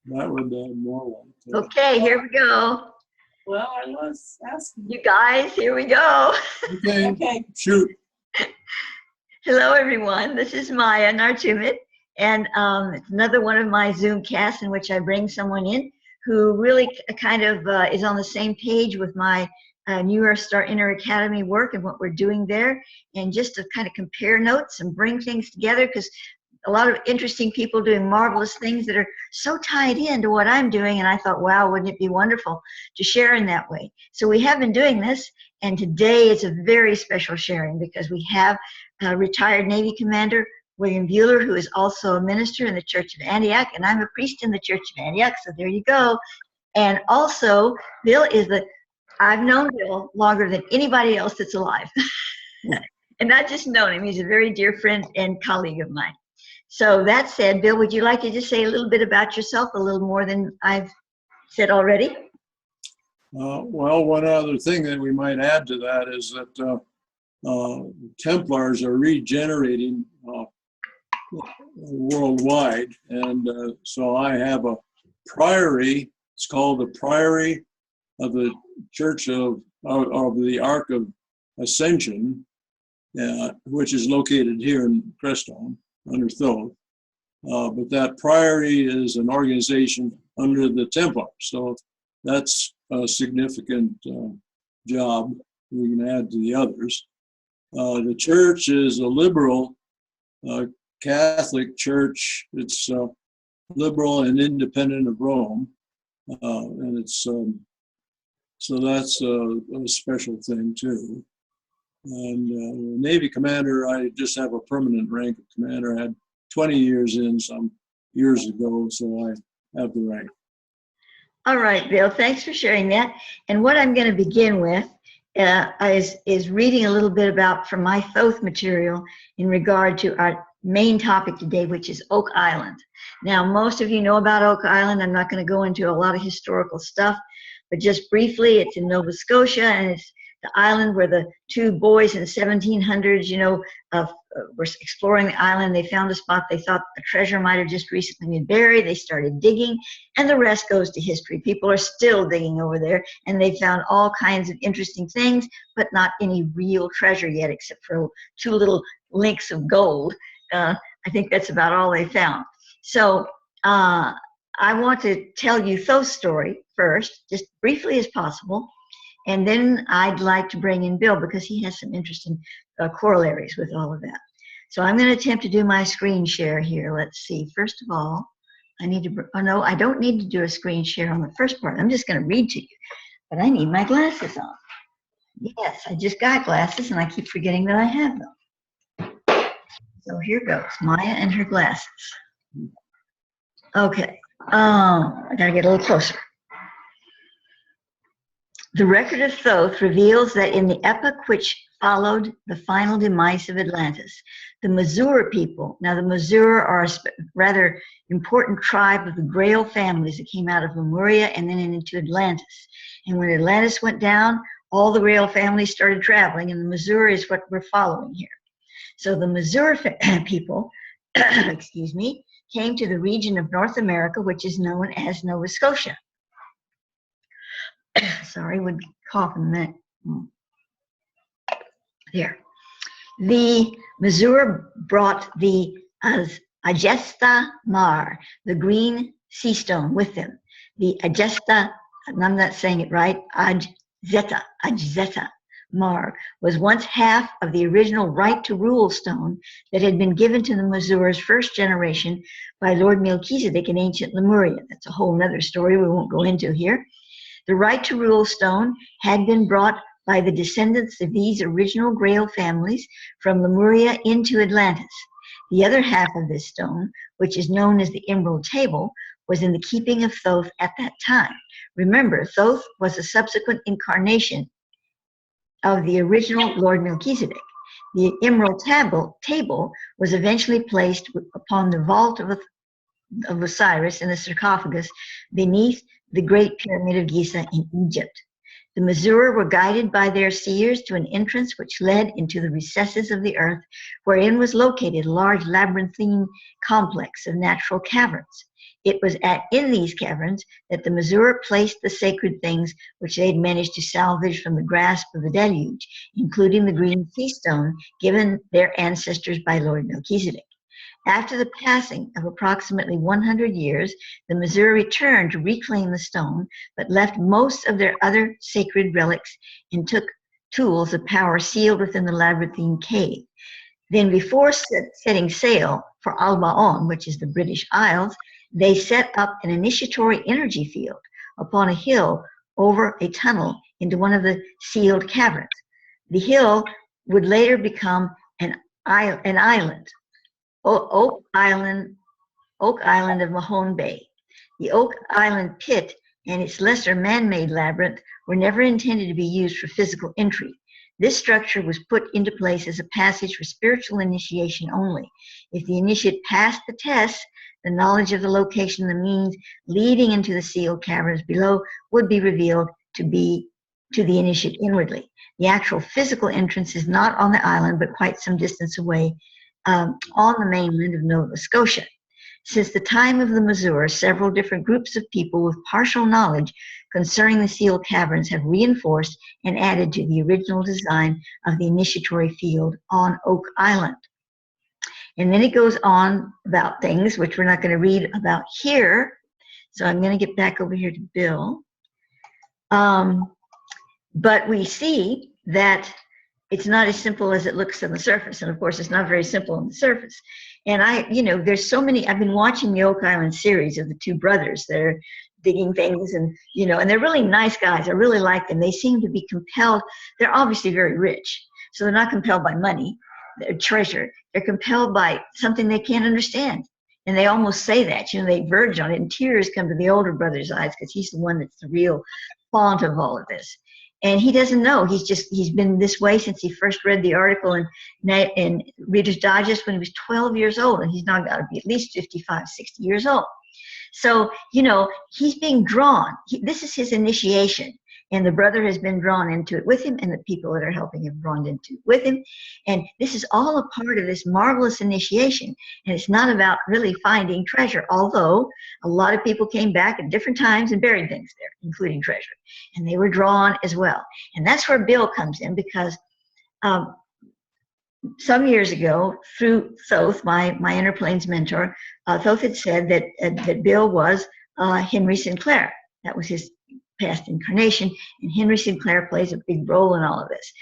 That would add more light. Okay, here we go. Well, I was asking. You guys, here we go. Okay, Okay. shoot. Hello, everyone. This is Sha'Maia-NESIA&NEAF, and it's another one of my Zoom casts in which I bring someone in who really kind of is on the same page with my New Star Inner Academy work and what we're doing there, and just to kind of compare notes and bring things together, because a lot of interesting people doing marvelous things that are so tied into what I'm doing, and I thought, wow, wouldn't it be wonderful to share in that way? So we have been doing this, and today it's a very special sharing because we have retired Navy Commander William Buehler, who is also a minister in the Church of Antioch, and I'm a priest in the Church of Antioch, so there you go. And also, Bill is I've known Bill longer than anybody else that's alive. And not just known him, he's a very dear friend and colleague of mine. So that said, Bill, would you like to just say a little bit about yourself, a little more than I've said already? Well, one other thing that we might add to that is that Templars are regenerating worldwide, and so I have a priory. It's called the Priory of the Church of the Ark of Ascension, which is located here in Crestone under Thoth. But that priory is an organization under the Templars, so that's a significant job we can add to the others. The church is a liberal Catholic church. It's liberal and independent of Rome, and it's so that's a special thing too. And Navy Commander, I just have a permanent rank of commander. I had 20 years in some years ago, so I have the rank. All right, Bill, thanks for sharing that. And what I'm going to begin with is reading a little bit about from my Thoth material in regard to our main topic today, which is Oak Island. Now, most of you know about Oak Island. I'm not going to go into a lot of historical stuff, but just briefly, it's in Nova Scotia, and it's the island where the two boys in the 1700s, were exploring the island. They found a spot they thought a treasure might have just recently been buried. They started digging, and the rest goes to history. People are still digging over there, and they found all kinds of interesting things, but not any real treasure yet, except for two little links of gold. I think that's about all they found. So I want to tell you Thoth's story first, just briefly as possible. And then I'd like to bring in Bill because he has some interesting corollaries with all of that. So I'm going to attempt to do my screen share here. Let's see. First of all, I need to, oh no, I don't need to do a screen share on the first part. I'm just going to read to you, but I need my glasses on. Yes, I just got glasses and I keep forgetting that I have them. So here goes, Maya and her glasses. Okay, I got to get a little closer. The record of Thoth reveals that in the epoch which followed the final demise of Atlantis, the Mizur people, now the Mizur are a rather important tribe of the Grail families that came out of Lemuria and then into Atlantis. And when Atlantis went down, all the Grail families started traveling, and the Mizur is what we're following here. So the Mizur people, excuse me, came to the region of North America, which is known as Nova Scotia. Sorry, would cough in a minute. There. The Mizur brought the Agesta Mar, the green sea stone, with them. The Agesta, and I'm not saying it right, Agzeta Mar, was once half of the original right to rule stone that had been given to the Mizur's first generation by Lord Melchizedek in ancient Lemuria. That's a whole other story we won't go into here. The right to rule stone had been brought by the descendants of these original Grail families from Lemuria into Atlantis. The other half of this stone, which is known as the Emerald Table, was in the keeping of Thoth at that time. Remember, Thoth was a subsequent incarnation of the original Lord Melchizedek. The Emerald Table was eventually placed upon the vault of Osiris in the sarcophagus beneath the Great Pyramid of Giza in Egypt. The Mizur were guided by their seers to an entrance which led into the recesses of the earth, wherein was located a large labyrinthine complex of natural caverns. It was in these caverns that the Missouri placed the sacred things which they had managed to salvage from the grasp of the deluge, including the green sea stone given their ancestors by Lord Melchizedek. After the passing of approximately 100 years, the Missouri returned to reclaim the stone, but left most of their other sacred relics and took tools of power sealed within the labyrinthine cave. Then, before setting sail for Albaon, which is the British Isles, they set up an initiatory energy field upon a hill over a tunnel into one of the sealed caverns. The hill would later become an island, Oak Island of Mahone Bay. The Oak Island pit and its lesser man-made labyrinth were never intended to be used for physical entry. This structure was put into place as a passage for spiritual initiation only. If the initiate passed the test, the knowledge of the location and the means leading into the sealed caverns below would be revealed to the initiate inwardly. The actual physical entrance is not on the island, but quite some distance away on the mainland of Nova Scotia. Since the time of the Missouri, several different groups of people with partial knowledge concerning the sealed caverns have reinforced and added to the original design of the initiatory field on Oak Island. And then it goes on about things which we're not going to read about here. So I'm going to get back over here to Bill. But we see that it's not as simple as it looks on the surface. And of course, it's not very simple on the surface. And there's so many, I've been watching the Oak Island series of the two brothers. They're digging things and they're really nice guys. I really like them. They seem to be compelled. They're obviously very rich. So they're not compelled by money, their treasure. They're compelled by something they can't understand. And they almost say that, they verge on it. And tears come to the older brother's eyes because he's the one that's the real font of all of this. And he doesn't know. He's been this way since he first read the article in Reader's Digest when he was 12 years old. And he's now got to be at least 55, 60 years old. So, he's being drawn. This is his initiation. And the brother has been drawn into it with him, and the people that are helping him drawn into it with him. And this is all a part of this marvelous initiation. And it's not about really finding treasure, although a lot of people came back at different times and buried things there, including treasure. And they were drawn as well. And that's where Bill comes in, because some years ago, through Thoth, my Inner Planes mentor, Thoth had said that Bill was Henry Sinclair. That was his past incarnation, and Henry Sinclair plays a big role in all of this.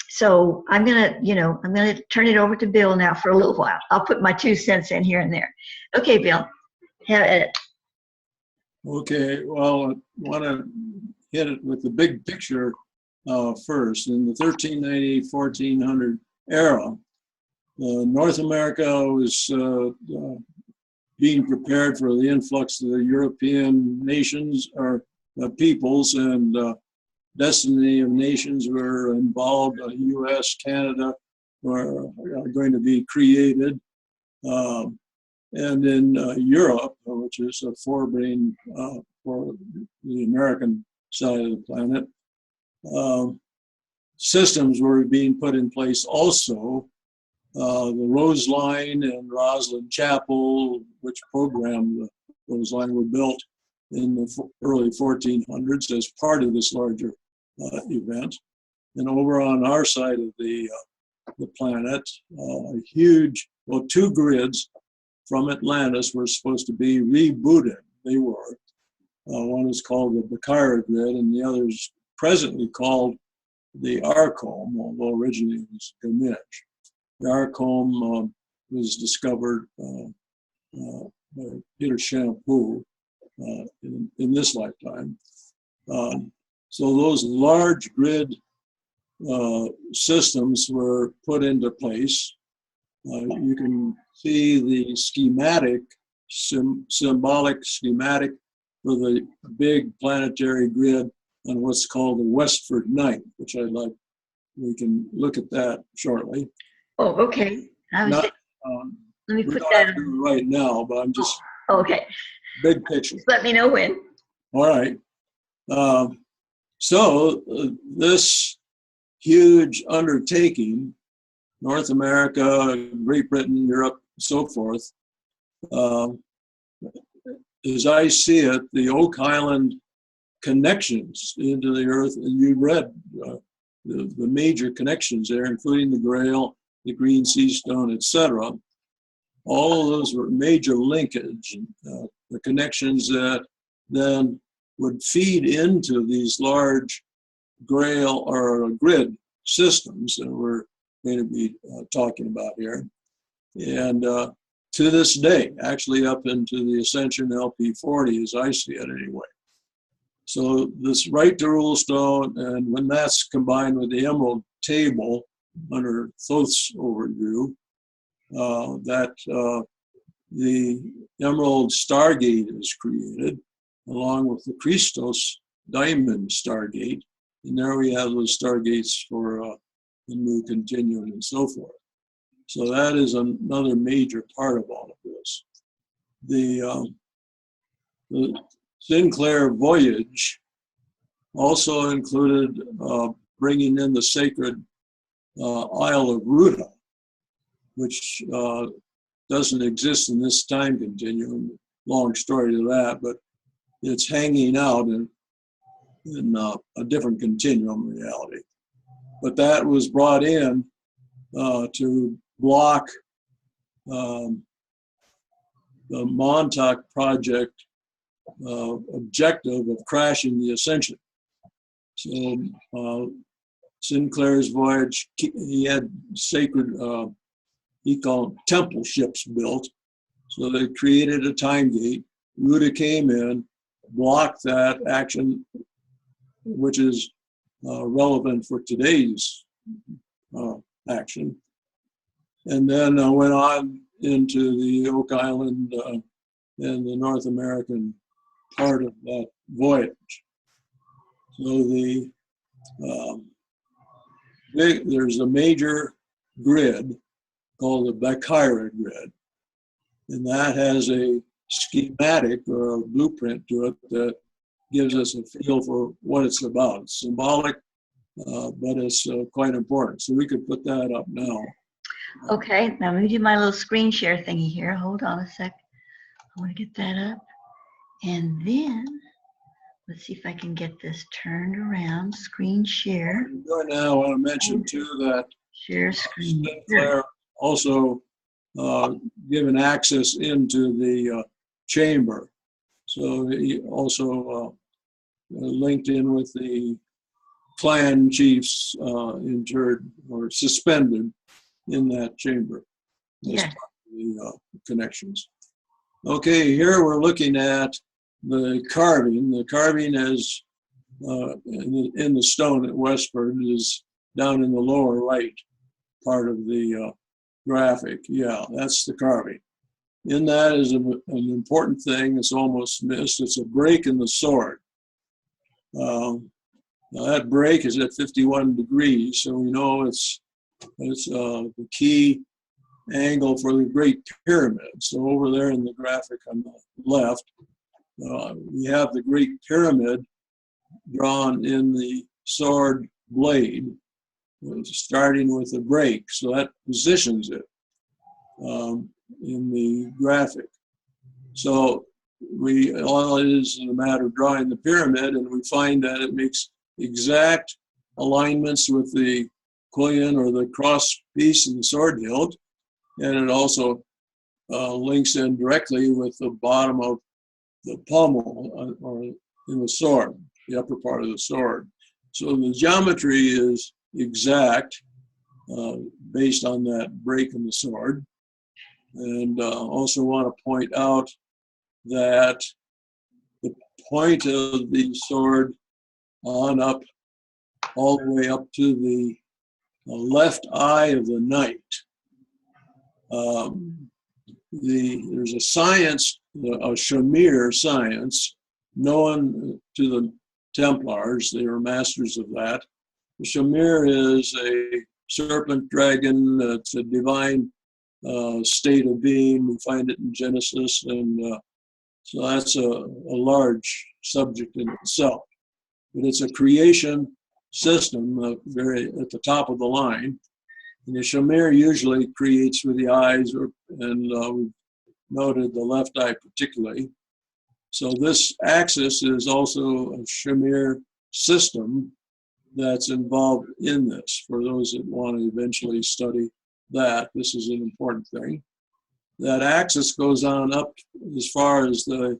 So I'm gonna turn it over to Bill now for a little while. I'll put my 2 cents in here and there. Okay, Bill, have at it. Okay, well, I want to hit it with the big picture first. In the 1390-1400 era, North America was being prepared for the influx of the European nations or peoples, and destiny of nations were involved. U.S., Canada were going to be created. And in Europe, which is a forebrain for the American side of the planet, systems were being put in place also. The Rose Line and Roslyn Chapel, which programmed the Rose Line, were built in the early 1400s as part of this larger event. And over on our side of the planet, huge, 2 grids from Atlantis were supposed to be rebooted. They were. One is called the Bakira grid, and the other is presently called the Arcombe, although originally it was Ganesh. The Arcombe was discovered by Peter Shampoo in this lifetime. So those large grid systems were put into place. You can see the schematic, symbolic schematic for the big planetary grid on what's called the Westford Night, which we can look at that shortly. Oh, okay. Let me put that on right now, but I'm just okay. Big picture. Just let me know when. All right. So this huge undertaking, North America, Great Britain, Europe, so forth, as I see it, the Oak Island connections into the earth, and you read the major connections there, including the Grail, the Green Sea Stone, etc. All of those were major linkage, the connections that then would feed into these large Grail or grid systems that we're going to be talking about here. And to this day, actually up into the Ascension LP40, as I see it anyway. So this right to rule stone, and when that's combined with the emerald table under Thoth's overview, that the Emerald Stargate is created, along with the Christos Diamond Stargate. And there we have those stargates for the new continuum and so forth. So that is another major part of all of this. The Sinclair voyage also included bringing in the sacred Isle of Ruta, which doesn't exist in this time continuum. Long story to that, but it's hanging out in a different continuum reality. But that was brought in to block the Montauk project objective of crashing the Ascension. So Sinclair's voyage, he had sacred, he called temple ships built. So they created a time gate. Ruta came in, blocked that action, which is relevant for today's action. And then went on into the Oak Island and the North American part of that voyage. So there's a major grid called the Bakira grid, and that has a schematic or a blueprint to it that gives us a feel for what it's about. It's symbolic, but it's quite important. So we could put that up now. Okay, now let me do my little screen share thingy here. Hold on a sec. I want to get that up. And then, let's see if I can get this turned around. Screen share. Right now, I want to mention too that Share screen. Sinclair also given access into the chamber. So he also linked in with the clan chiefs interred or suspended in that chamber. Yeah. The connections. Okay, here we're looking at the carving. The carving is in the stone at Westford is down in the lower right part of the graphic. Yeah, that's the carving. In that is an important thing. It's almost missed. It's a break in the sword. Now that break is at 51 degrees, so we know it's the key angle for the Great Pyramid. So over there in the graphic on the left, we have the Great Pyramid drawn in the sword blade, starting with a break. So that positions it in the graphic. So all it is a matter of drawing the pyramid, and we find that it makes exact alignments with the quillion or the cross piece in the sword hilt, and it also links in directly with the bottom of the pommel or in the sword, the upper part of the sword. So the geometry is exact based on that break in the sword. And also want to point out that the point of the sword on up, all the way up to the left eye of the knight. There's a science, a Shamir science, known to the Templars. They were masters of that. The Shamir is a serpent dragon. It's a divine state of being. We find it in Genesis, and so that's a large subject in itself. But it's a creation system, very at the top of the line. And the Shamir usually creates with the eyes, and we've noted the left eye particularly. So this axis is also a Shamir system that's involved in this. For those that want to eventually study that, this is an important thing. That axis goes on up as far as the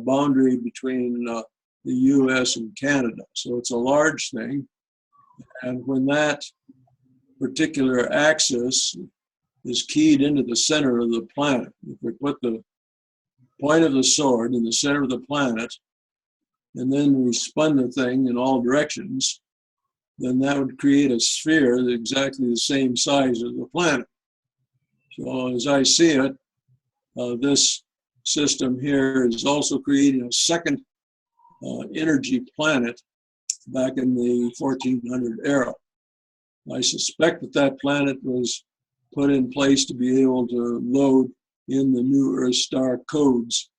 boundary between the US and Canada. So it's a large thing. And when that particular axis is keyed into the center of the planet, if we put the point of the sword in the center of the planet, and then we spun the thing in all directions, then that would create a sphere that's exactly the same size as the planet. So as I see it, this system here is also creating a second energy planet back in the 1400 era. I suspect that that planet was put in place to be able to load in the new Earth star codes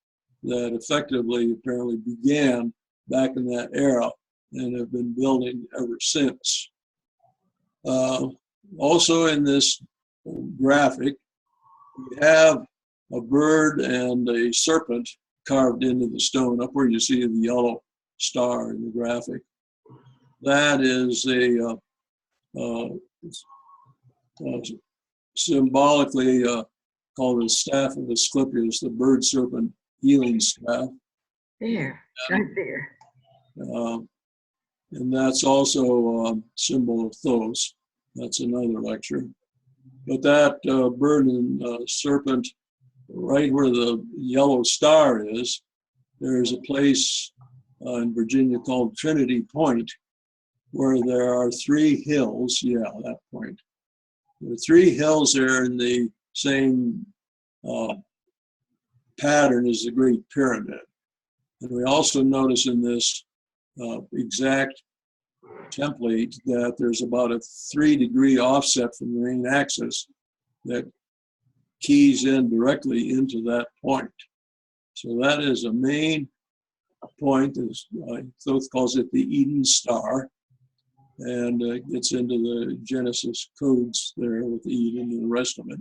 that effectively apparently began back in that era and have been building ever since. Also in this graphic, we have a bird and a serpent carved into the stone, up where you see the yellow star in the graphic. That is a symbolically called the staff of Asclepius, the bird serpent healing staff. There, right there. And that's also a symbol of Thos. That's another lecture. But that bird and serpent, right where the yellow star is, there's a place in Virginia called Trinity Point, where there are 3 hills. Yeah, that point. There are 3 hills there in the same pattern as the Great Pyramid. And we also notice in this exact template that there's about a 3-degree offset from the main axis that keys in directly into that point. So that is a main point, as Thoth calls it, the Eden Star, and gets into the Genesis codes there with Eden and the rest of it.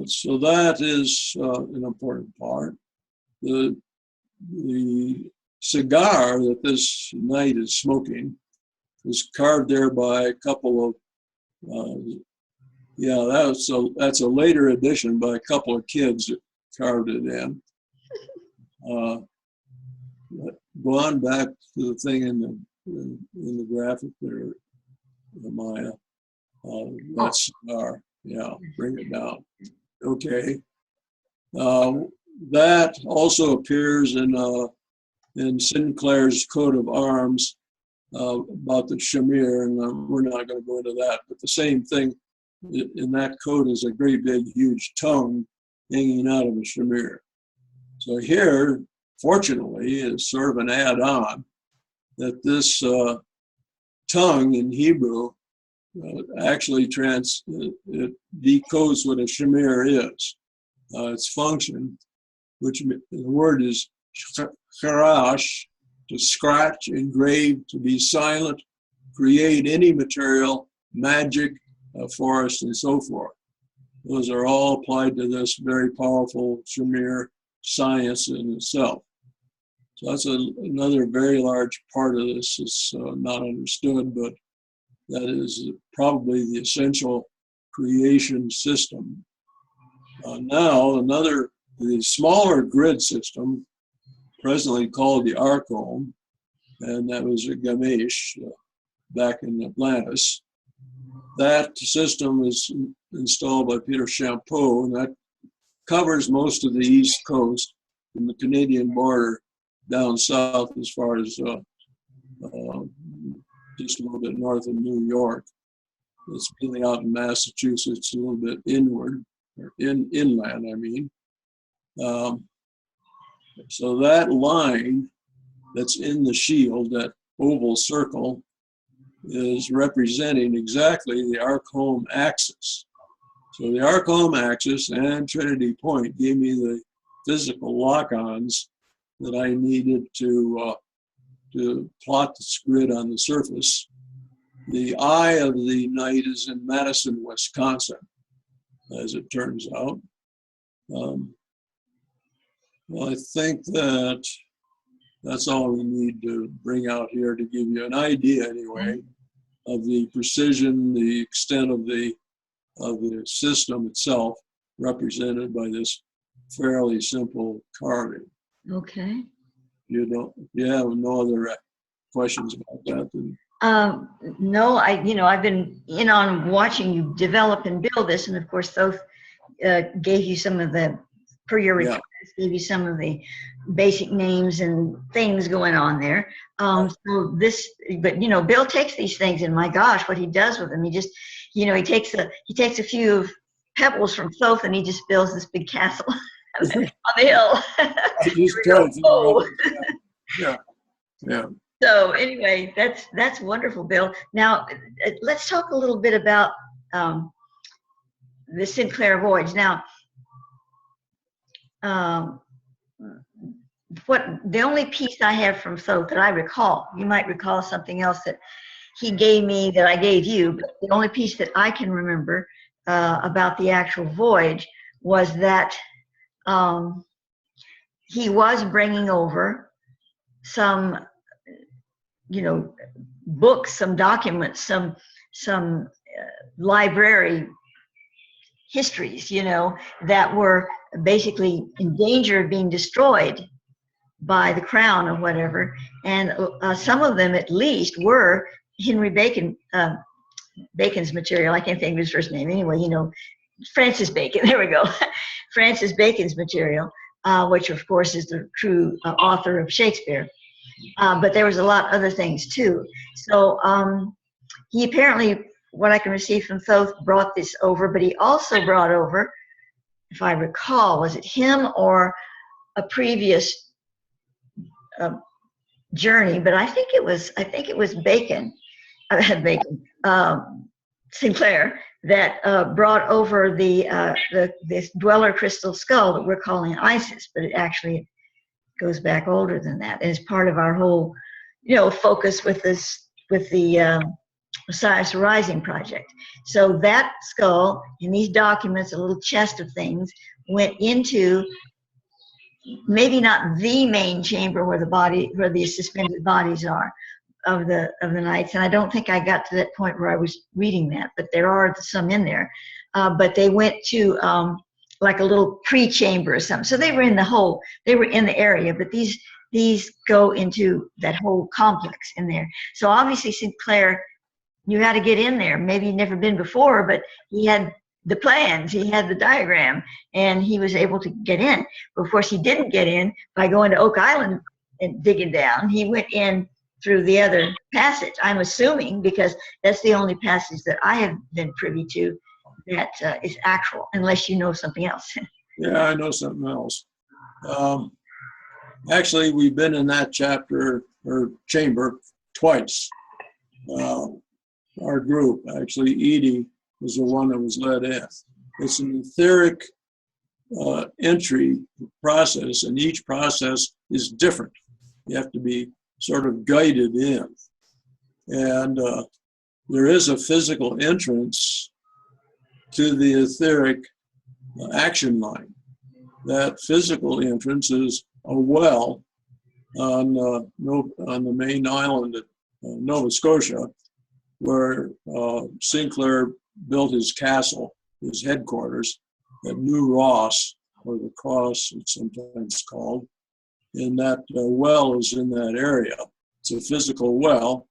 So that is an important part. The cigar that this knight is smoking was carved there by a couple of, that's a later addition by a couple of kids that carved it in. Go on back to the thing in the graphic there, Maya. That cigar, yeah, bring it down. Okay. That also appears in Sinclair's coat of arms about the Shamir, and we're not going to go into that, but the same thing in that coat is a great big huge tongue hanging out of a Shamir. So here, fortunately, is sort of an add-on that this tongue in Hebrew actually it decodes what a Shamir is, its function, which the word is charash, to scratch, engrave, to be silent, create any material, magic, forest, and so forth. Those are all applied to this very powerful Shamir science in itself. So that's another very large part of this is not understood, but that is probably the essential creation system. Now, the smaller grid system, presently called the Archome, and that was at Gamesh back in Atlantis. That system was installed by Peter Champeau, and that covers most of the East Coast and the Canadian border down south as far as just a little bit north of New York. It's really out in Massachusetts, a little bit inward, or inland, I mean. So that line that's in the shield, that oval circle, is representing exactly the Archome axis. So the Archome axis and Trinity Point gave me the physical lock-ons that I needed to plot this grid on the surface. The eye of the night is in Madison, Wisconsin, as it turns out. Well, I think that that's all we need to bring out here to give you an idea, anyway, of the precision, the extent of the system itself, represented by this fairly simple carving. Okay. You have no other questions about that? No, I've been in on watching you develop and build this, and of course, Thoth gave you some of the, per your request, gave you some of the basic names and things going on there. So this, but Bill takes these things, and my gosh, what he does with them! He just, he takes a few pebbles from Thoth, and he just builds this big castle on the hill. I just tried to yeah. So anyway, that's wonderful, Bill. Now let's talk a little bit about the Sinclair voyage. Now, what the only piece I have from Thoth that I recall, you might recall something else that he gave me that I gave you, but the only piece that I can remember about the actual voyage was that he was bringing over some, books, some documents, some library histories, that were basically in danger of being destroyed by the crown or whatever. And some of them at least were Henry Bacon's material. I can't think of his first name anyway, Francis Bacon, there we go. Francis Bacon's material, which of course is the true author of Shakespeare. But there was a lot of other things too. So he apparently, what I can receive from Thoth, brought this over, but he also brought over, if I recall, was it him or a previous journey? But I think it was Bacon, Sinclair, that brought over this Dweller crystal skull that we're calling Isis, but it actually goes back older than that, and is part of our whole, focus with the Osiris Rising project. So that skull and these documents, a little chest of things, went into maybe not the main chamber where the suspended bodies are of the knights, and I don't think I got to that point where I was reading that, but there are some in there. But they went to like a little pre-chamber or something. So they were in the area, but these go into that whole complex in there. So obviously Sinclair knew how to get in there. Maybe he'd never been before, but he had the plans, he had the diagram, and he was able to get in. But of course he didn't get in by going to Oak Island and digging down. He went in through the other passage, I'm assuming, because that's the only passage that I have been privy to that is actual, unless you know something else. Yeah, I know something else. Actually, we've been in that chapter or chamber twice. Our group, actually, Edie was the one that was led in. It's an etheric entry process, and each process is different. You have to be sort of guided in. And there is a physical entrance to the etheric action line. That physical entrance is a well on the main island at Nova Scotia, where Sinclair built his castle, his headquarters at New Ross, or the Cross it's sometimes called. And that well is in that area. It's a physical well.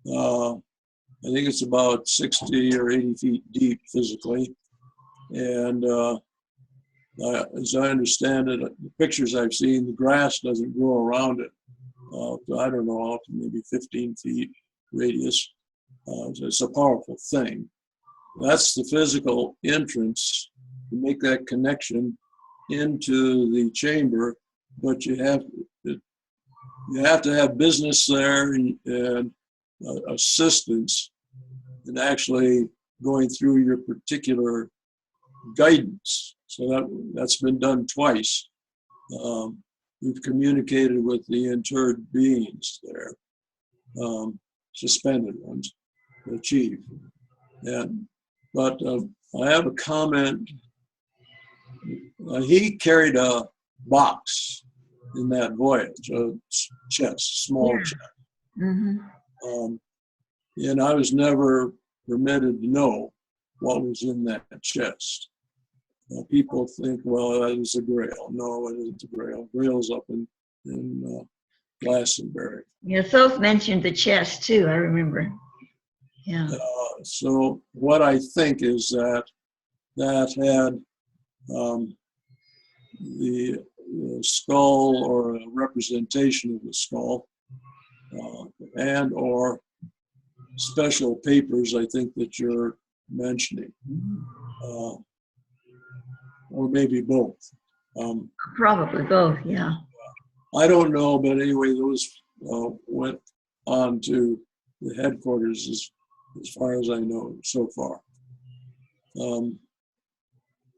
I think it's about 60 or 80 feet deep physically. And as I understand it, the pictures I've seen, the grass doesn't grow around it. I don't know, maybe 15 feet radius. It's a powerful thing. That's the physical entrance to make that connection into the chamber, but you have to have business there and assistance in actually going through your particular guidance. So that's been done twice. We've communicated with the interred beings there, suspended ones, the chief. But I have a comment. He carried a box in that voyage, a chest, small Yeah. chest. Mm-hmm. And I was never permitted to know what was in that chest. People think, well, that was a grail. No, it isn't a grail. Grail's up in Glastonbury. Yeah, Thoth mentioned the chest too, I remember. Yeah. So what I think is that had the skull or a representation of the skull and or special papers, I think, that you're mentioning, or maybe both. Probably both, yeah. I don't know, but anyway, those went on to the headquarters as far as I know so far. Well,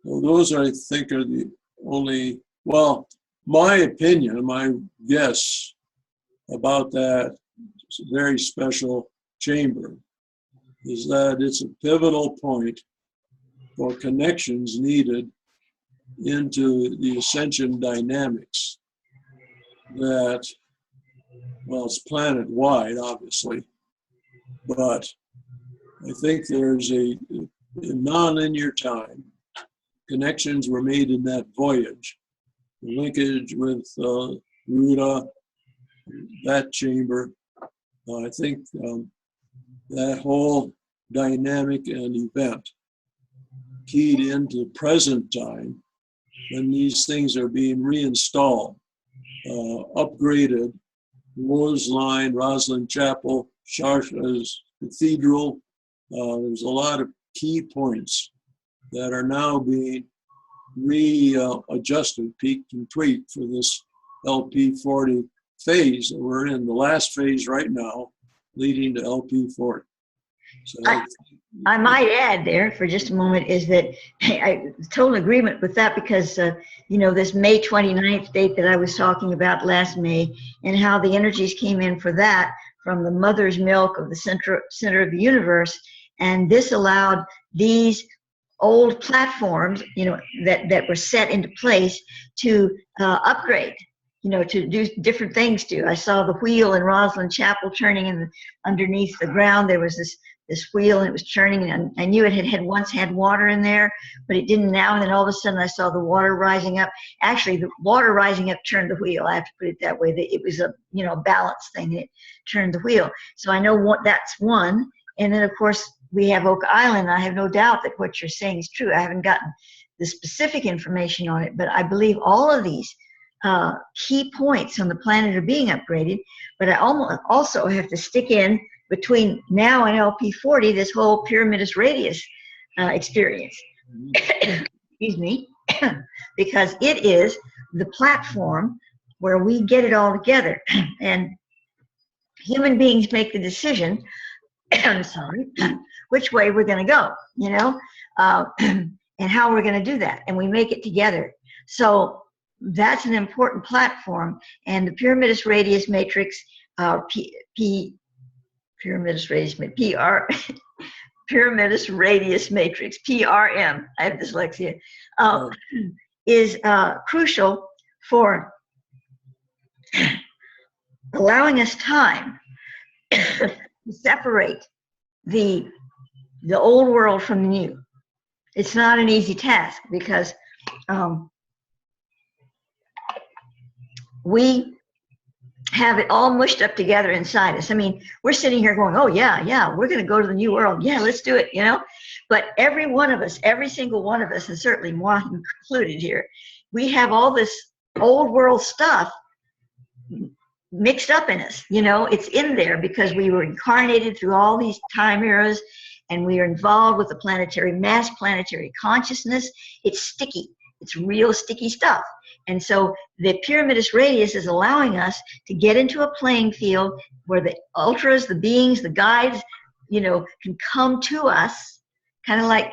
those, I think, are the only, well, my opinion, my guess about that very special chamber is that it's a pivotal point for connections needed into the ascension dynamics that, well, it's planet-wide, obviously, but I think there's a non-linear time. Connections were made in that voyage. The linkage with Ruta, that chamber. I think that whole dynamic and event keyed into present time when these things are being reinstalled, upgraded. Roslyn Chapel, Sharsha's Cathedral. There's a lot of key points that are now being readjusted, peaked and tweaked for this LP40 phase that we're in, the last phase right now, leading to LP40. So I might add there for just a moment is that I total agreement with that because, you know, this May 29th date that I was talking about last May and how the energies came in for that from the mother's milk of the center of the universe. And this allowed these old platforms, you know, that were set into place to upgrade, you know, to do different things to. I saw the wheel in Roslyn Chapel turning in underneath the ground. There was this wheel and it was turning, and I knew it had once had water in there, but it didn't now. And then all of a sudden I saw the water rising up. Actually, the water rising up turned the wheel. I have to put it that way. That it was a, you know, balance thing. It turned the wheel. So I know what that's one. And then of course we have Oak Island. I have no doubt that what you're saying is true. I haven't gotten the specific information on it, but I believe all of these key points on the planet are being upgraded. But I also have to stick in between now and LP40 this whole Pyramidus Radius experience. Excuse me, because it is the platform where we get it all together, and human beings make the decision. I'm sorry, which way we're going to go, you know, and how we're going to do that, and we make it together. So that's an important platform, and the Pyramidus Radius Matrix, Pyramidus Radius Matrix, PRM, I have dyslexia, is crucial for allowing us time to separate the old world from the new. It's not an easy task because we have it all mushed up together inside us. I mean, we're sitting here going, oh yeah, we're going to go to the new world. Yeah, let's do it, you know. But every one of us, every single one of us, and certainly moi included here, we have all this old world stuff mixed up in us, you know. It's in there because we were incarnated through all these time eras, and we are involved with the planetary mass, planetary consciousness. It's sticky. It's real sticky stuff. And so the Pyramidus Radius is allowing us to get into a playing field where the ultras, the beings, the guides, you know, can come to us, kind of like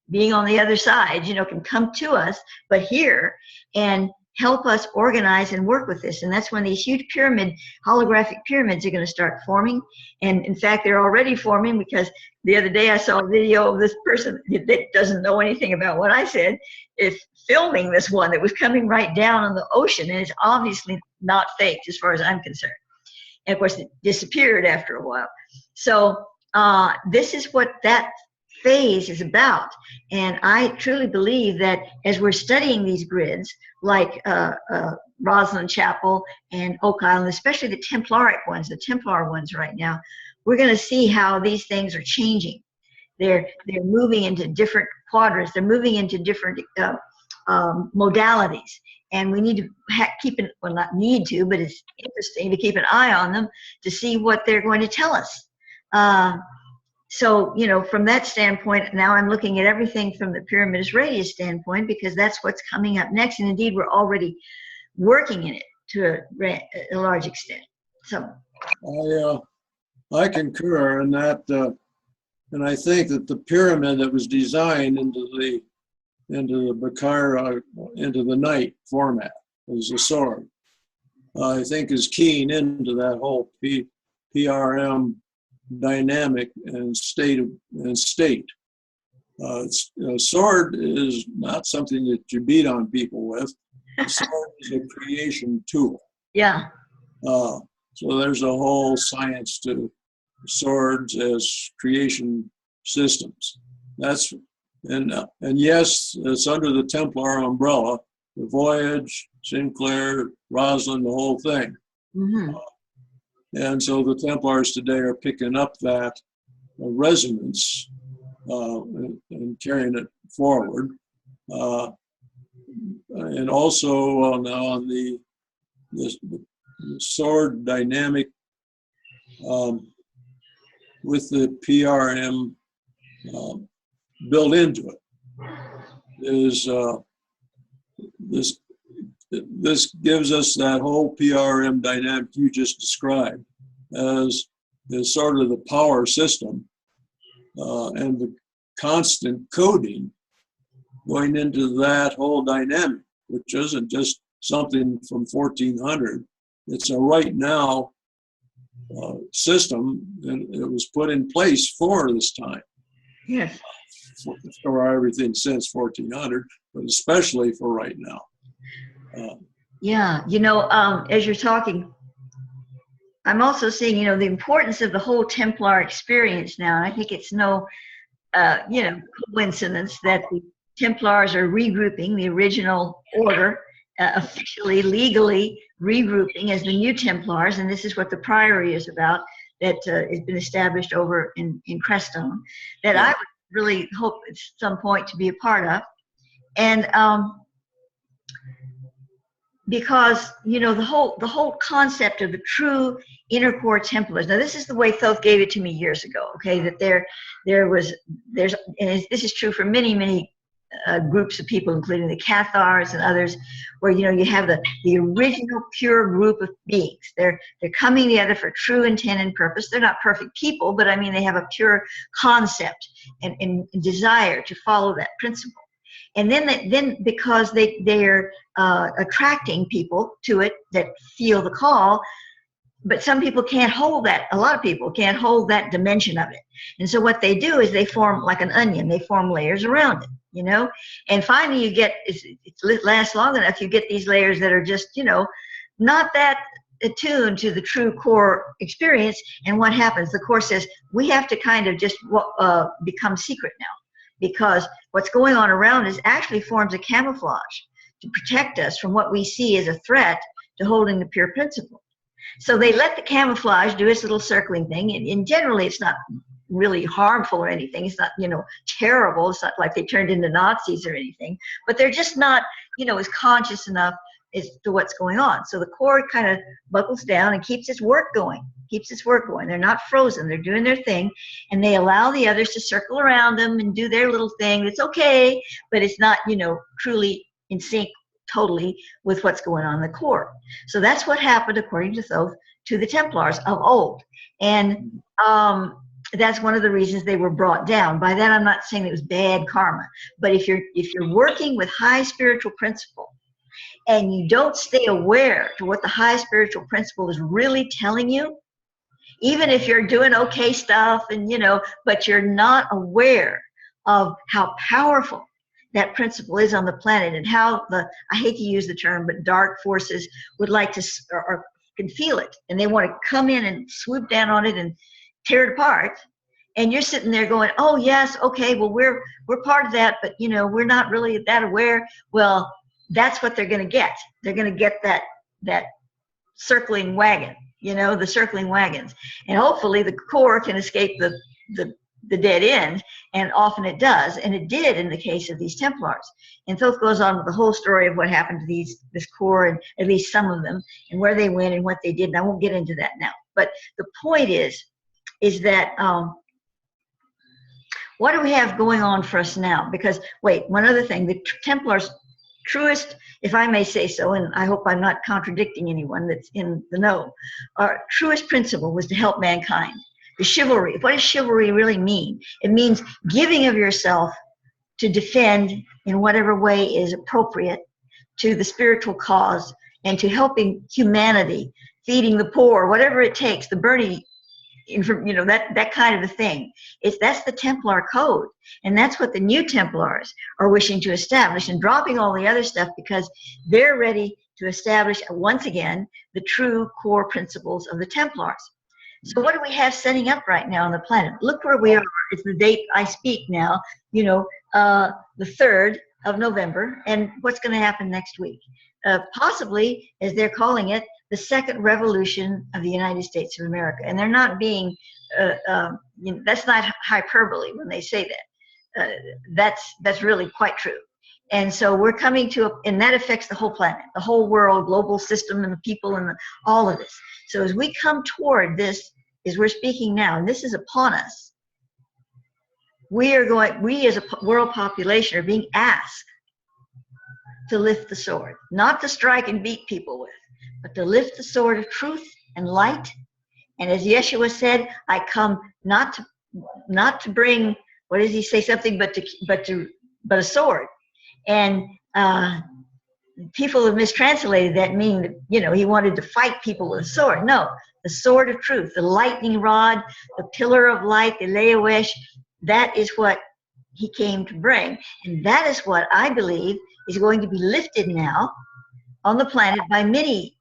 being on the other side, you know, can come to us, but here, and help us organize and work with this. And that's when these huge holographic pyramids are going to start forming. And in fact, they're already forming, because the other day I saw a video of this person that doesn't know anything about what I said. It filming this one that was coming right down on the ocean, and it's obviously not faked as far as I'm concerned. And of course, it disappeared after a while. So this is what that phase is about. And I truly believe that as we're studying these grids, like Rosalind Chapel and Oak Island, especially the Templaric ones, the Templar ones right now, we're going to see how these things are changing. They're moving into different quadrants. They're moving into different modalities. And we need to keep it, well, not need to, but it's interesting to keep an eye on them to see what they're going to tell us. So, you know, from that standpoint, now I'm looking at everything from the Pyramidus radius standpoint, because that's what's coming up next. And indeed, we're already working in it to a large extent. So I concur in that, and I think that the pyramid that was designed into the Bakar, into the knight format as a sword, I think is keying into that whole PRM dynamic and state. A sword is not something that you beat on people with. A sword is a creation tool. Yeah. So there's a whole science to swords as creation systems. And yes, it's under the Templar umbrella, the Voyage, Sinclair, Rosalind, the whole thing. Mm-hmm. And so the Templars today are picking up that resonance and carrying it forward. And also on the sword dynamic with the PRM built into it is this gives us that whole PRM dynamic you just described as sort of the power system and the constant coding going into that whole dynamic, which isn't just something from 1400. It's a right now system, and it was put in place for this time. Yes. For everything since 1400, but especially for right now. Yeah, you know, as you're talking, I'm also seeing, you know, the importance of the whole Templar experience now. And I think it's no, you know, coincidence that the Templars are regrouping the original order, officially, legally regrouping as the new Templars. And this is what the Priory is about, that has been established over in Crestone, that I would really hope at some point to be a part of. And because, you know, the whole concept of the true inner core Templars. Now, this is the way Thoth gave it to me years ago. Okay, that there's, and this is true for many groups of people, including the Cathars and others, where, you know, you have the original pure group of beings. They're coming together for true intent and purpose. They're not perfect people, but I mean, they have a pure concept and desire to follow that principle. And then because they're attracting people to it that feel the call, but some people can't hold that. A lot of people can't hold that dimension of it. And so what they do is they form like an onion. They form layers around it, you know. And finally you get, it lasts long enough, you get these layers that are just, you know, not that attuned to the true core experience. And what happens? The Course says we have to kind of just become secret now, because what's going on around us actually forms a camouflage to protect us from what we see as a threat to holding the pure principle. So they let the camouflage do its little circling thing, and generally it's not really harmful or anything. It's not, you know, terrible. It's not like they turned into Nazis or anything, but they're just not, you know, as conscious enough as to what's going on. So the core kind of buckles down and keeps its work going, They're not frozen. They're doing their thing, and they allow the others to circle around them and do their little thing. It's okay, but it's not, you know, truly in sync totally with what's going on in the core. So that's what happened, according to Thoth, to the Templars of old. And that's one of the reasons they were brought down. By that, I'm not saying it was bad karma, but if you're working with high spiritual principle and you don't stay aware to what the high spiritual principle is really telling you, even if you're doing okay stuff and, you know, but you're not aware of how powerful that principle is on the planet, and how I hate to use the term, but dark forces would like to, or can feel it, and they want to come in and swoop down on it and tear it apart. And you're sitting there going, oh yes, okay, well we're part of that, but we're not really that aware. Well, that's what they're going to get. They're going to get that circling wagon, the circling wagons, and hopefully the core can escape the dead end, and often it does, and it did in the case of these Templars. And Thoth goes on with the whole story of what happened to this core, and at least some of them, and where they went and what they did, and I won't get into that now. But the point is that what do we have going on for us now? Because, wait, one other thing, the Templars' truest, if I may say so, and I hope I'm not contradicting anyone that's in the know, our truest principle was to help mankind. The chivalry, what does chivalry really mean? It means giving of yourself to defend in whatever way is appropriate to the spiritual cause, and to helping humanity, feeding the poor, whatever it takes, the Bernie, that kind of a thing. That's the Templar code, and that's what the new Templars are wishing to establish, and dropping all the other stuff because they're ready to establish once again the true core principles of the Templars. So what do we have setting up right now on the planet? Look where we are. It's the date I speak now, the 3rd of November, and what's going to happen next week? Possibly, as they're calling it, the second revolution of the United States of America. And they're not being, that's not hyperbole when they say that. That's really quite true. And so we're coming to, and that affects the whole planet, the whole world, global system, and the people, and all of this. So as we come toward this, as we're speaking now, and this is upon us, we as a world population are being asked to lift the sword, not to strike and beat people with, but to lift the sword of truth and light. And as Yeshua said, I come not to bring, what does he say, something but a sword. And people have mistranslated that, meaning that, he wanted to fight people with a sword. No, the sword of truth, the lightning rod, the pillar of light, the Leoesh, that is what he came to bring. And that is what I believe is going to be lifted now on the planet by many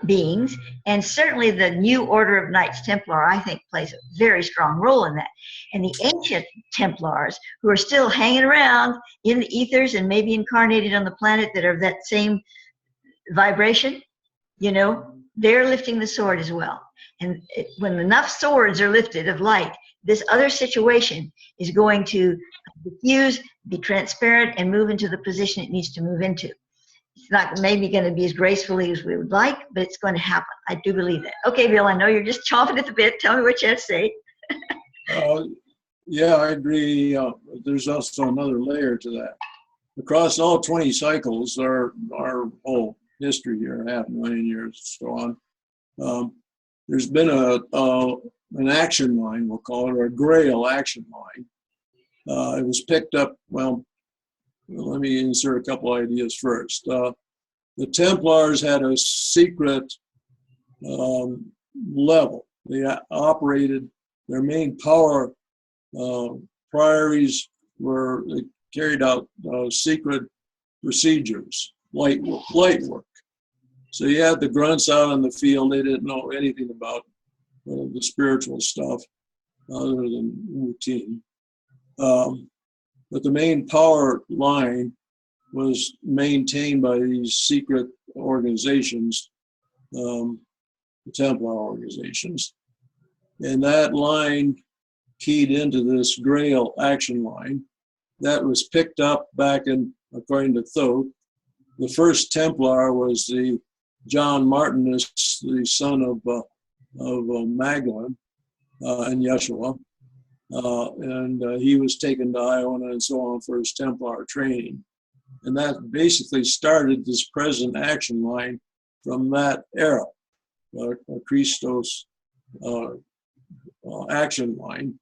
beings, and certainly the new Order of Knights Templar, I think, plays a very strong role in that. And the ancient Templars, who are still hanging around in the ethers and maybe incarnated on the planet, that are of that same vibration, they're lifting the sword as well. And when enough swords are lifted of light, this other situation is going to diffuse, be transparent, and move into the position it needs to move into. It's not maybe going to be as gracefully as we would like, but it's going to happen. I do believe that. Okay, Bill, I know you're just chomping at the bit. Tell me what you have to say. Yeah, I agree. There's also another layer to that. Across all 20 cycles, our whole history here, 500,000 years, so on, there's been an action line, we'll call it, or a Grail action line. It was picked up, well, let me insert a couple ideas first. The Templars had a secret level. They operated, their main power priorities were, they carried out secret procedures, light work. So you had the grunts out in the field, they didn't know anything about the spiritual stuff other than routine. But the main power line was maintained by these secret organizations, the Templar organizations. And that line keyed into this Grail action line. That was picked up back in, according to Thoth, the first Templar was the John Martinus, the son of Magdalene and Yeshua. And he was taken to Iona and so on for his Templar training. And that basically started this present action line from that era, Christos action line,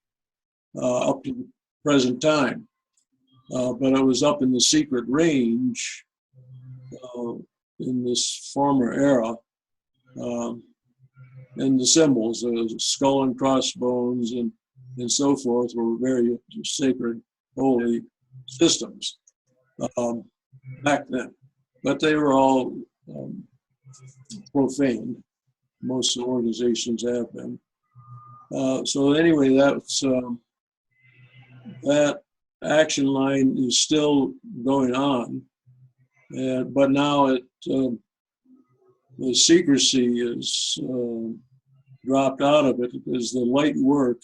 up to the present time. But it was up in the secret range in this former era. And the symbols, skull and crossbones and so forth, were very sacred, holy systems. back then. But they were all profaned. Most of the organizations have been. So anyway, that's that action line is still going on, but now the secrecy is dropped out of it because the light work,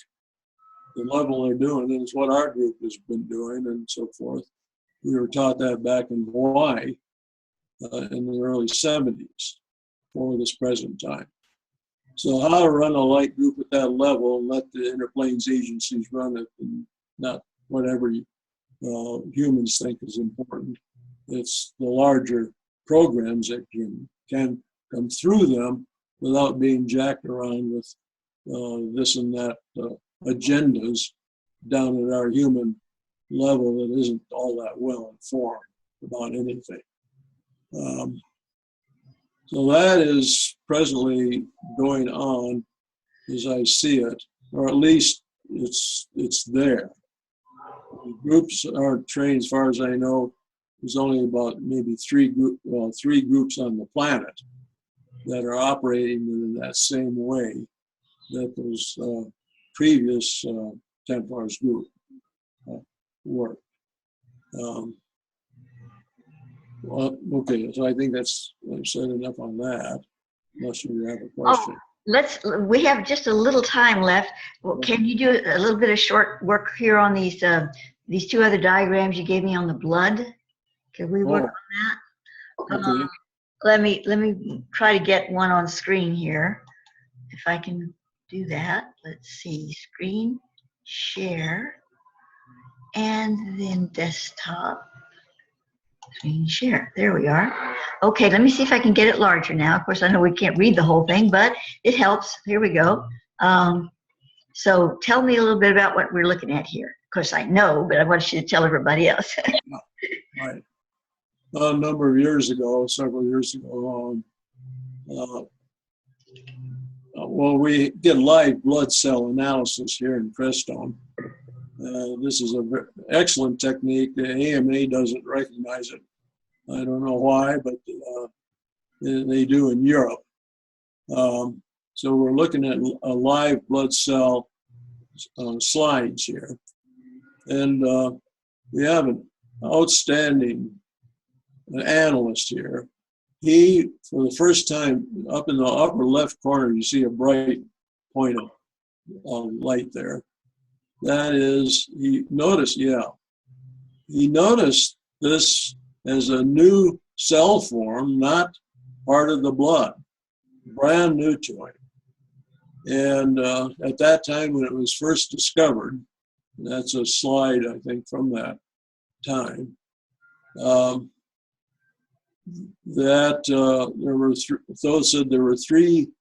the level they're doing, and it's what our group has been doing and so forth. We were taught that back in Hawaii in the early 70s for this present time. So how to run a light group at that level and let the interplanes agencies run it, and not whatever humans think is important. It's the larger programs that can come through them without being jacked around with this and that agendas down at our human level that isn't all that well informed about anything. So that is presently going on as I see it, or at least it's there. The groups aren't trained, as far as I know. There's only about maybe three groups on the planet that are operating in that same way that those previous Templars group worked. Well, okay, so I think I've said enough on that, unless you have a question. We have just a little time left. Well, can you do a little bit of short work here on these two other diagrams you gave me on the blood? Can we work on that? Okay. Let me try to get one on screen here. If I can do that, let's see, screen, share, and then desktop. Screen share. There we are. Okay, let me see if I can get it larger now. Of course, I know we can't read the whole thing, but it helps. Here we go. So tell me a little bit about what we're looking at here. Of course, I know, but I want you to tell everybody else. Right. A number of years ago, several years ago, well, we did live blood cell analysis here in Crestone. This is an excellent technique. The AMA doesn't recognize it. I don't know why, but they do in Europe. So we're looking at a live blood cell slides here. And we have an outstanding analyst here. He, for the first time, up in the upper left corner, you see a bright point of light there. That is, he noticed this as a new cell form, not part of the blood, brand new to him. And at that time when it was first discovered, that's a slide, I think, from that time, those said there were three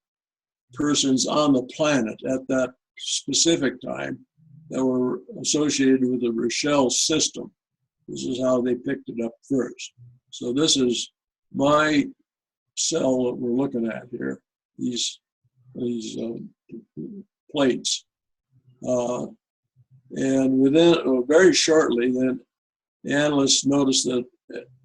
persons on the planet at that specific time that were associated with the Rochelle system. This is how they picked it up first. So this is my cell that we're looking at here, these plates. And within very shortly, then analysts noticed that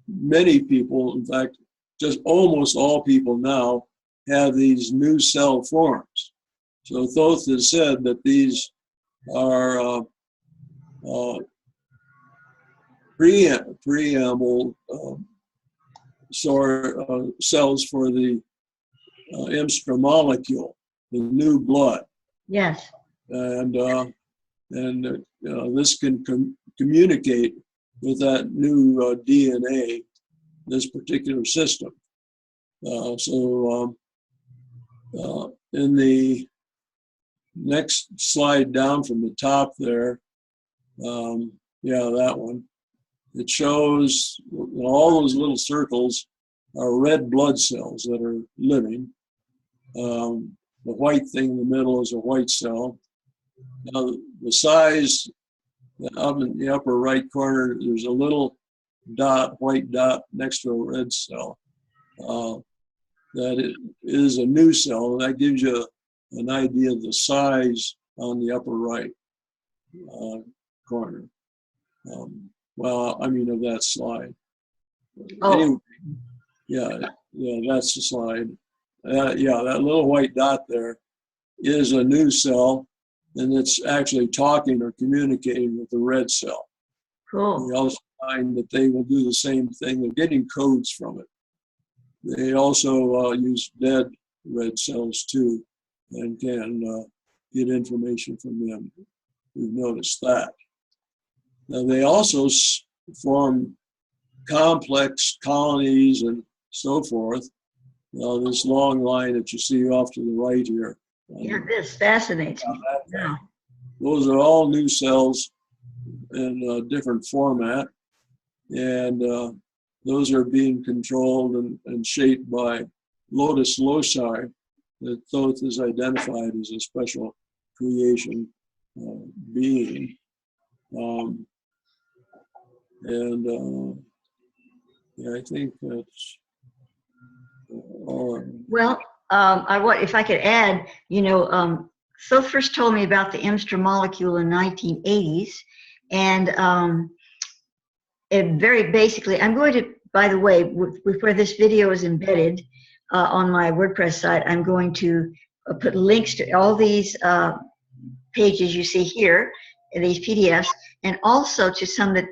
many people, in fact, just almost all people now, have these new cell forms. So Thoth has said that these are preamble cells for the Stra molecule, the new blood. Yes. And this can communicate with that new DNA, this particular system. In the next slide down from the top there, that one, it shows all those little circles are red blood cells that are living. The white thing in the middle is a white cell. Now the size up in the upper right corner, there's a little white dot next to a red cell. That it is a new cell. That gives you an idea of the size on the upper right corner. Well, I mean of that slide. Oh. Anyway, yeah, that's the slide. Yeah, that little white dot there is a new cell, and it's actually talking or communicating with the red cell. Cool. We also find that they will do the same thing. They're getting codes from it. They also use dead red cells too, and can get information from them. We've noticed that. Now they also form complex colonies and so forth. This long line that you see off to the right here. Yeah, this fascinates me. Yeah. Those are all new cells in a different format, and those are being controlled and shaped by lotus loci that Thoth is identified as a special creation being. Yeah, I think that's all. Well, if I could add, Phil first told me about the Stra molecule in 1980s, and very basically, I'm going to, by the way, where this video is embedded on my WordPress site, I'm going to put links to all these pages you see here, these PDFs, and also to some that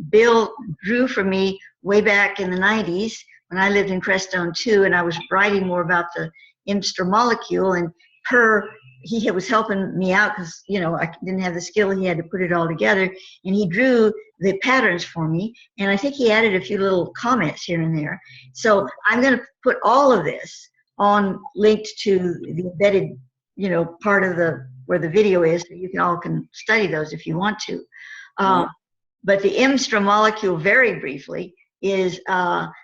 Bill drew for me way back in the 90s when I lived in Crestone too, and I was writing more about the Stra molecule, and he was helping me out because, I didn't have the skill. He had to put it all together, and he drew the patterns for me, and I think he added a few little comments here and there. So I'm going to put all of this linked to the embedded, part of where the video is, so you can study those if you want to. But the Stra molecule, very briefly, is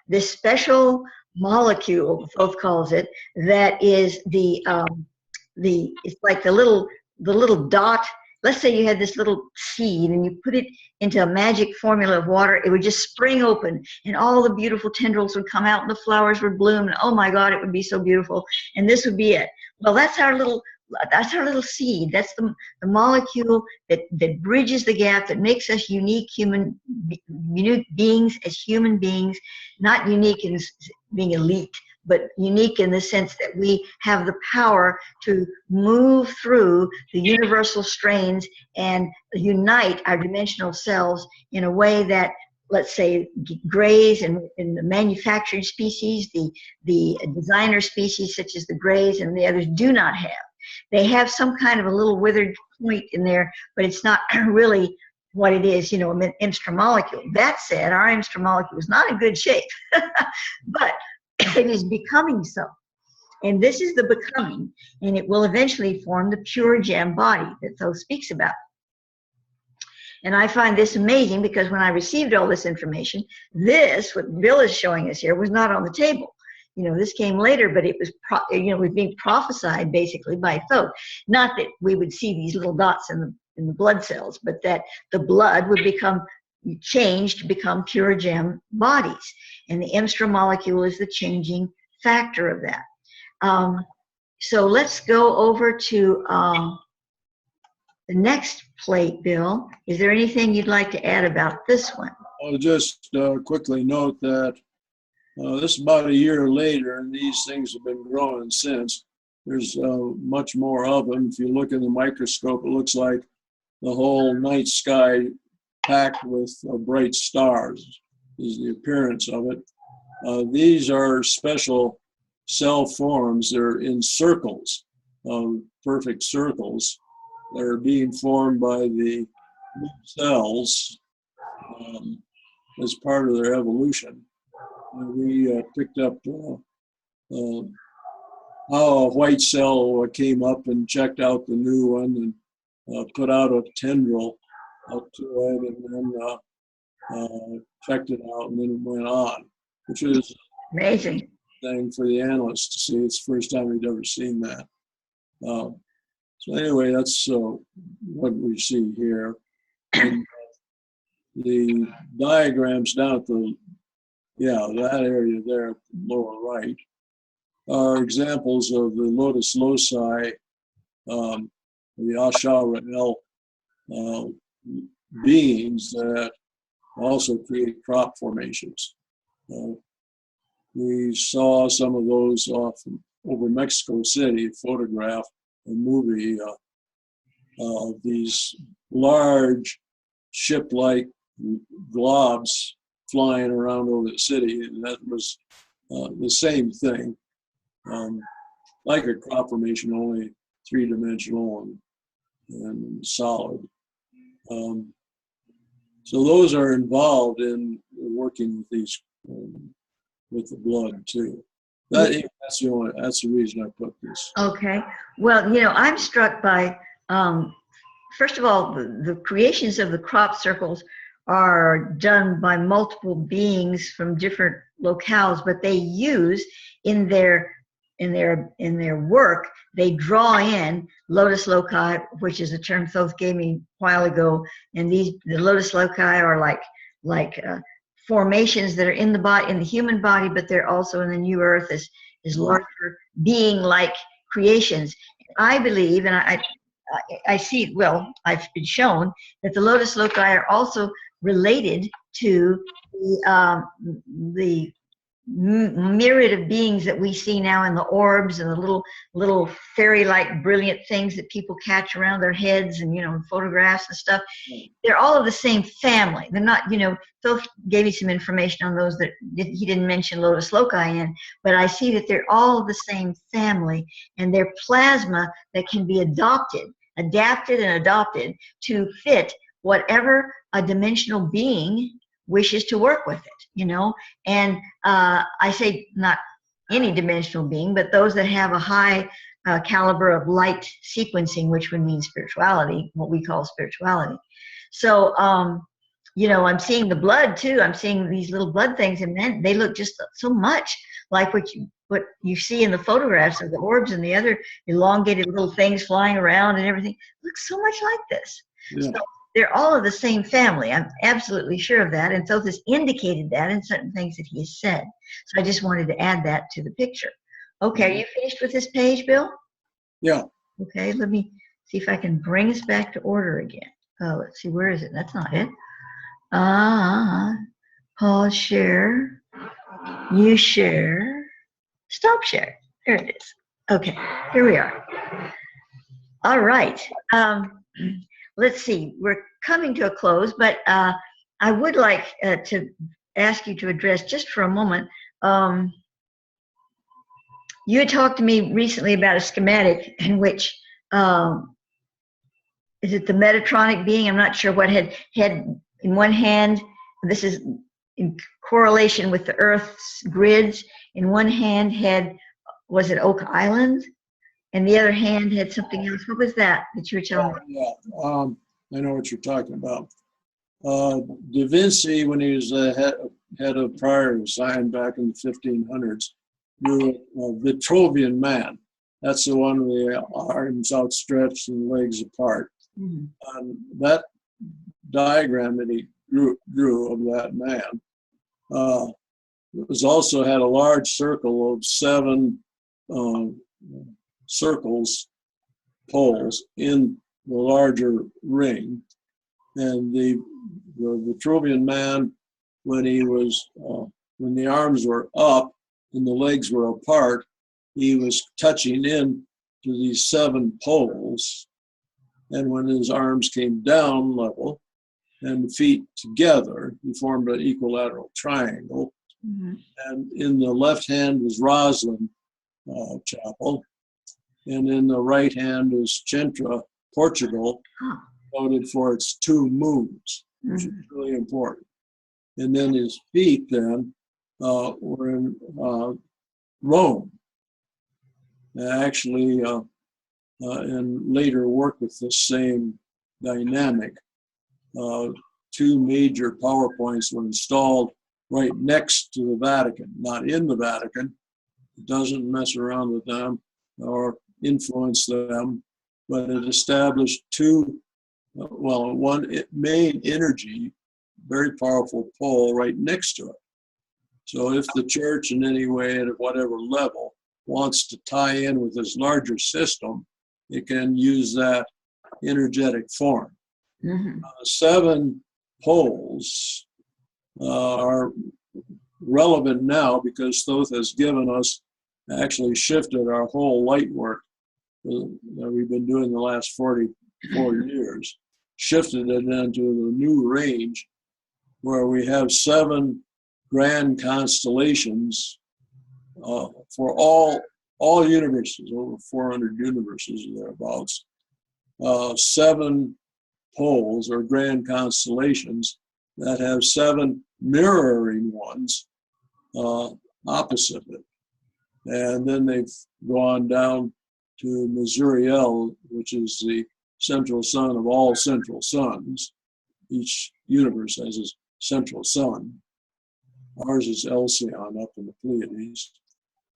this special molecule, Thoth calls it, that is it's like the little dot. Let's say you had this little seed and you put it into a magic formula of water, it would just spring open and all the beautiful tendrils would come out and the flowers would bloom, and oh my God, it would be so beautiful, and this would be it. Well, that's our little seed. That's the molecule that bridges the gap, that makes us unique beings as human beings, not unique in being elite, but unique in the sense that we have the power to move through the universal strains and unite our dimensional selves in a way that, let's say, grays and the manufactured species, the designer species such as the grays and the others do not have. They have some kind of a little withered point in there, but it's not really what it is, an Stra molecule. That said, our Stra molecule is not in good shape, but it is becoming so. And this is the becoming, and it will eventually form the pure gem body that Thoth speaks about. And I find this amazing because when I received all this information, what Bill is showing us here, was not on the table. This came later, but it was, was being prophesied basically by Thoth. Not that we would see these little dots in the blood cells, but that the blood would become changed to become pure gem bodies. And the Stra molecule is the changing factor of that. So let's go over to the next plate, Bill. Is there anything you'd like to add about this one? I'll just quickly note that this is about a year later, and these things have been growing since. There's much more of them. If you look in the microscope, it looks like the whole night sky packed with bright stars is the appearance of it. These are special cell forms. They're in circles, perfect circles. They're being formed by the cells as part of their evolution. And we picked up how a white cell came up and checked out the new one and put out a tendril up to it, and then checked it out, and then it went on, which is amazing thing for the analyst to see. It's the first time we'd ever seen that. So anyway, that's what we see here. And the diagrams down at that area there, lower right, are examples of the lotus loci, the Asha Ra'el beings that also create crop formations. We saw some of those over Mexico City, photograph a movie of these large ship-like globs flying around over the city, and that was the same thing, like a crop formation, only three-dimensional and solid. So those are involved in working with these, with the blood too. That's the reason I put this. Okay. Well, you know, I'm struck by, first of all, the creations of the crop circles are done by multiple beings from different locales, but they use in their work, they draw in lotus loci, which is a term Thoth gave me a while ago, and the lotus loci are like formations that are in the body, in the human body, but they're also in the new earth as larger being-like creations. I believe, and I see, well, I've been shown that the lotus loci are also related to the myriad of beings that we see now in the orbs and the little fairy-like brilliant things that people catch around their heads and, you know, photographs and stuff. They're all of the same family. They're not, you know, Phil gave you some information on those that he didn't mention lotus loci in, but I see that they're all of the same family, and they're plasma that can be adapted and adopted to fit whatever a dimensional being wishes to work with it, you know. And I say not any dimensional being, but those that have a high caliber of light sequencing, which would mean spirituality, what we call spirituality. So, you know, I'm seeing the blood too. I'm seeing these little blood things, and then they look just so much like what you see in the photographs of the orbs and the other elongated little things flying around and everything. It looks so much like this. Yeah. So they're all of the same family. I'm absolutely sure of that. And Thoth has indicated that in certain things that he has said. So I just wanted to add that to the picture. Okay, are you finished with this page, Bill? Yeah. Okay, let me see if I can bring us back to order again. Oh, let's see, where is it? That's not it. Pause share. You share. Stop share. There it is. Okay, here we are. All right. Let's see. We're coming to a close, but I would like to ask you to address just for a moment. You had talked to me recently about a schematic in which, is it the Metatronic being? I'm not sure what had in one hand, this is in correlation with the Earth's grids. In one hand was it Oak Island? And the other hand had something else. What was that you were telling me? Yeah, I know what you're talking about. Da Vinci, when he was head of prior design back in the 1500s, drew a Vitruvian man. That's the one with the arms outstretched and legs apart. Mm-hmm. That diagram that he drew of that man was also had a large circle of 7 circles, poles in the larger ring, and the Vitruvian man, when the arms were up and the legs were apart, he was touching in to these 7 poles, and when his arms came down level and the feet together, he formed an equilateral triangle. Mm-hmm. And in the left hand was Roslin Chapel, and in the right hand is Sintra, Portugal, noted for its 2 moons, which is really important. And then his feet then were in Rome. And actually, in later work with the same dynamic, 2 major power points were installed right next to the Vatican, not in the Vatican. It doesn't mess around with them or influence them, but it established 2, one main energy, very powerful pole right next to it. So if the church in any way at whatever level wants to tie in with this larger system, it can use that energetic form. Mm-hmm. 7 poles are relevant now because Thoth has given us, actually shifted our whole light work that we've been doing the last 44 years, shifted it into the new range where we have 7 grand constellations for all universes, over 400 universes or thereabouts, 7 poles or grand constellations that have 7 mirroring ones opposite it. And then they've gone down to Mesuriel, which is the central sun of all central suns. Each universe has a central sun. Ours is Alcyon up in the Pleiades.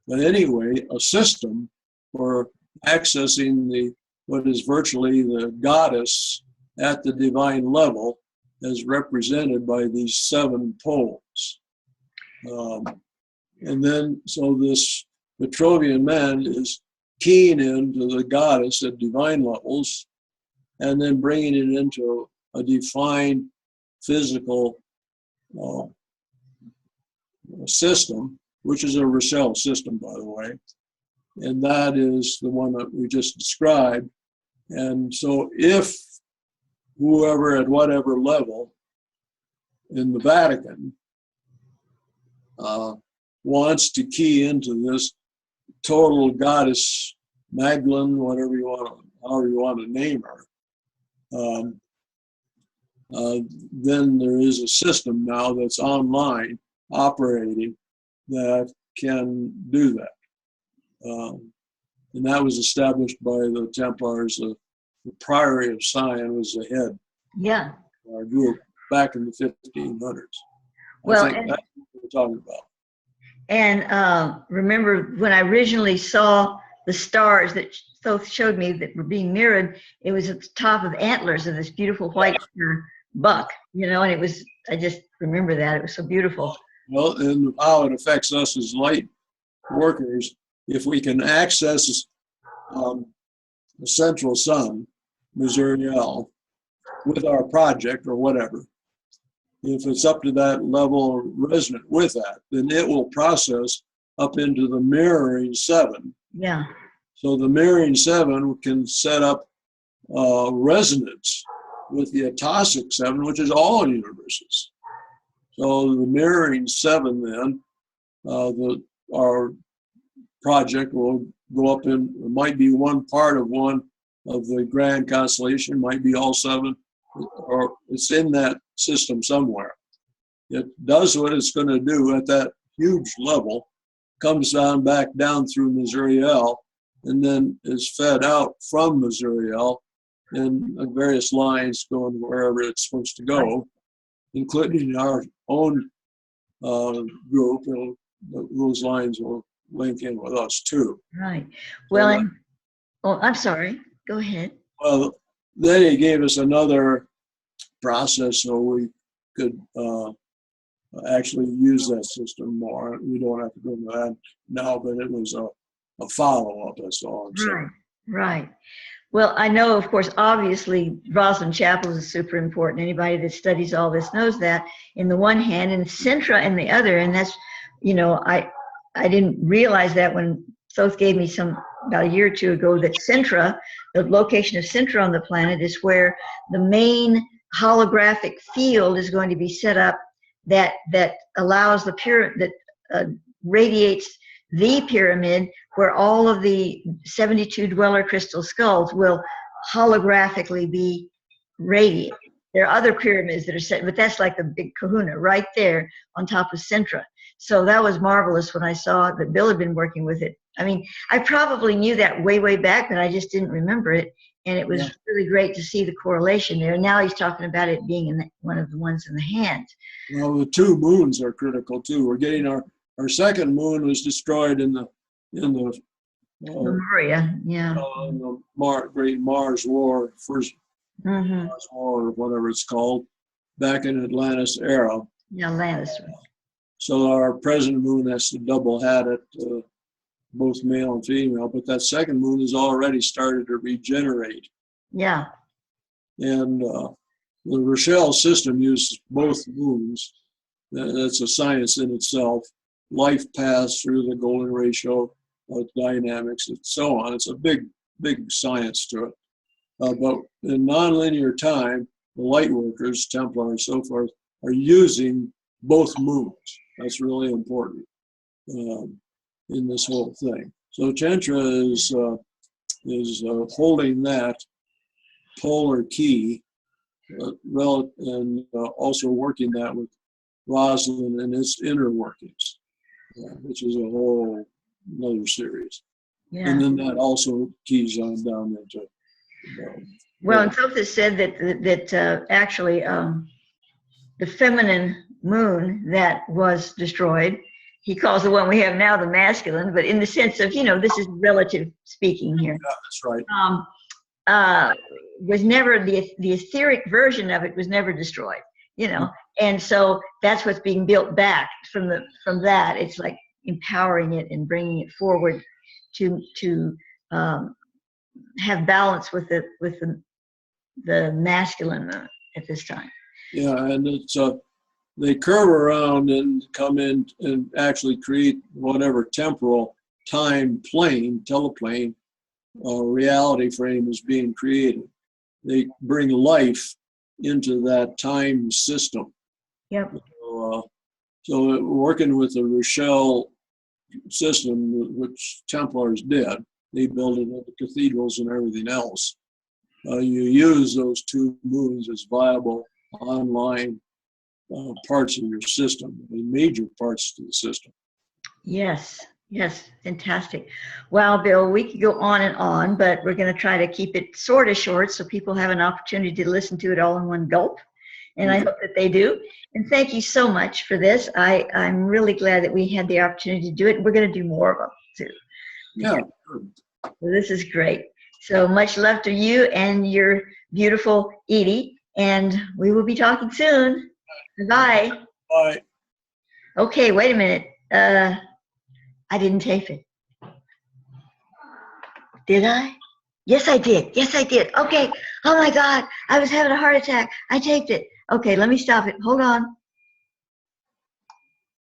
But anyway, a system for accessing what is virtually the goddess at the divine level is represented by these 7 poles. And then, so this Petrovian man is keying into the goddess at divine levels and then bringing it into a defined physical system, which is a Rochelle system, by the way. And that is the one that we just described. And so if whoever at whatever level in the Vatican wants to key into this total goddess Magdalene, however you want to name her, then there is a system now that's online operating that can do that. And that was established by the Templars. The Priory of Sion was the head of our group back in the 1500s. Well, I think that's what we're talking about. And remember when I originally saw the stars that Thoth showed me that were being mirrored, it was at the top of antlers of this beautiful white buck, and it was, I just remember that. It was so beautiful. Well, and how it affects us as light workers, if we can access the central sun, Mesuriel, with our project or whatever, if it's up to that level resonant with that, then it will process up into the mirroring 7. Yeah. So the mirroring 7 can set up resonance with the Atosic 7, which is all universes. So the mirroring 7 then, our project will go up in, it might be one part of one of the grand constellation, might be all 7, or it's in that system somewhere. It does what it's going to do at that huge level, comes down back down through Mesuriel, and then is fed out from Mesuriel in various lines going wherever it's supposed to go, including our own group. Those lines will link in with us too. Right. Well, I'm sorry. Go ahead. Well, then he gave us another process so we could actually use that saying more. We don't have to go into that now, but it was a follow-up, that's all I'm saying. Right. Well, I know, of course, obviously, Rosalind Chapels is super important. Anybody that studies all this knows that in the one hand, and Stra in the other. And that's, I didn't realize that when Thoth gave me about a year or two ago, that Stra, the location of Stra on the planet, is where the main holographic field is going to be set up that allows the pyramid, that radiates the pyramid, where all of the 72 dweller crystal skulls will holographically be radiated. There are other pyramids that are set, but that's like the big kahuna right there on top of Stra. So that was marvelous when I saw that Bill had been working with it. I mean, I probably knew that way back, but I just didn't remember it. And it was really great to see the correlation there. Now he's talking about it being in one of the ones in the hands. Well, the 2 moons are critical too. We're getting our second moon was destroyed in the Memoria, the Great Mars War, first Mars War, or whatever it's called, back in Atlantis era. Yeah, Atlantis. So our present moon has to double hat it, both male and female, but that second moon has already started to regenerate. Yeah. And the Rochelle system uses both moons That's a science in itself. Life paths through the golden ratio of dynamics and so on. It's a big science to it. But in nonlinear time, the light workers, Templars, so forth, are using both moons. That's really important in this whole thing. So Chantra is holding that polar key, and also working that with Rosalind and its inner workings, which is a whole another series. Yeah. And then that also keys on down into. Well, and Thoth has said that actually the feminine moon that was destroyed, he calls the one we have now the masculine, but in the sense of, this is relative speaking here. Yeah, that's right. Was never, the etheric version of it was never destroyed, and so that's what's being built back from that. It's like empowering it and bringing it forward to have balance with the masculine at this time. Yeah, and it's they curve around and come in and actually create whatever temporal time plane, teleplane, reality frame is being created. They bring life into that time system. Yep. So working with the Rochelle system, which Templars did, they built it into cathedrals and everything else. You use those two moons as viable online parts of your system, major parts to the system. Yes, fantastic. Well, Bill, we could go on and on, but we're going to try to keep it sort of short so people have an opportunity to listen to it all in one gulp. And I hope that they do. And thank you so much for this. I'm really glad that we had the opportunity to do it. We're going to do more of them too. Yeah. So this is great. So much love to you and your beautiful Edie. And we will be talking soon. Bye. Bye. Okay, wait a minute. I didn't tape it. Did I? Yes, I did. Okay. Oh my God. I was having a heart attack. I taped it. Okay, let me stop it. Hold on.